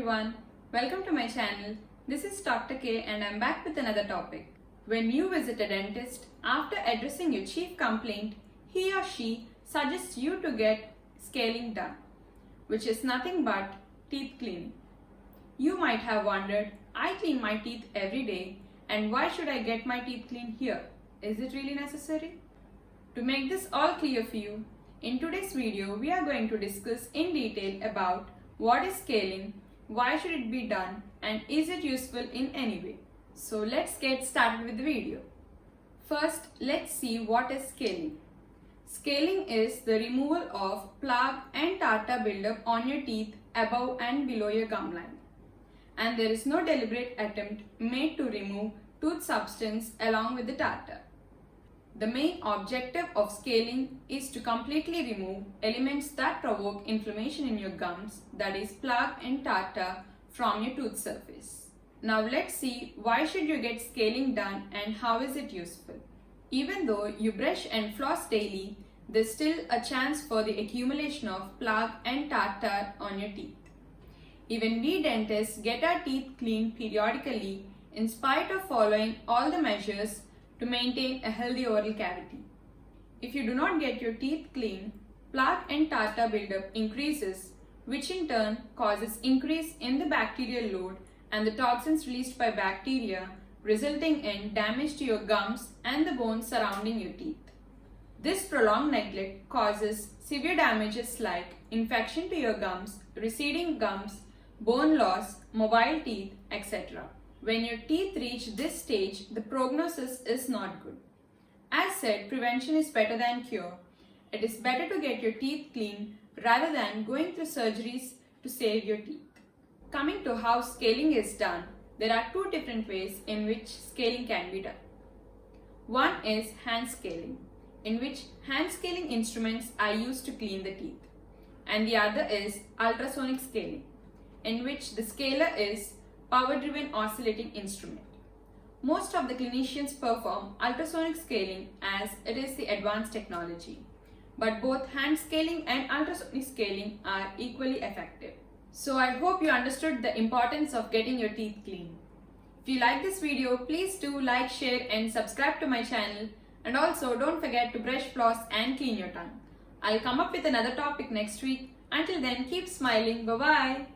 everyone, welcome to my channel. This is Dr. K and I'm back with another topic. When you visit a dentist, after addressing your chief complaint, he or she suggests you to get scaling done, which is nothing but teeth cleaning. You might have wondered, I clean my teeth every day and why should I get my teeth cleaned here? Is it really necessary? To make this all clear for you, in today's video we are going to discuss in detail about what is scaling, why should it be done, and is it useful in any way. So let's get started with the video. First, let's see what is scaling. Scaling is the removal of plaque and tartar buildup on your teeth above and below your gum line. And there is no deliberate attempt made to remove tooth substance along with the tartar. The main objective of scaling is to completely remove elements that provoke inflammation in your gums, that is plaque and tartar, from your tooth surface. Now let's see why should you get scaling done and how is it useful. Even though you brush and floss daily, there's still a chance for the accumulation of plaque and tartar on your teeth. Even we dentists get our teeth cleaned periodically in spite of following all the measures to maintain a healthy oral cavity. If you do not get your teeth clean, plaque and tartar buildup increases, which in turn causes increase in the bacterial load and the toxins released by bacteria, resulting in damage to your gums and the bones surrounding your teeth. This prolonged neglect causes severe damages like infection to your gums, receding gums, bone loss, mobile teeth, etc. When your teeth reach this stage, the prognosis is not good. As said, prevention is better than cure. It is better to get your teeth clean rather than going through surgeries to save your teeth. Coming to how scaling is done, there are two different ways in which scaling can be done. One is hand scaling, in which hand scaling instruments are used to clean the teeth. And the other is ultrasonic scaling, in which the scaler is power-driven oscillating instrument. Most of the clinicians perform ultrasonic scaling as it is the advanced technology, but both hand scaling and ultrasonic scaling are equally effective. So I hope you understood the importance of getting your teeth clean. If you like this video, please do like, share and subscribe to my channel, and also don't forget to brush, floss and clean your tongue. I'll come up with another topic next week. Until then, keep smiling. Bye-bye.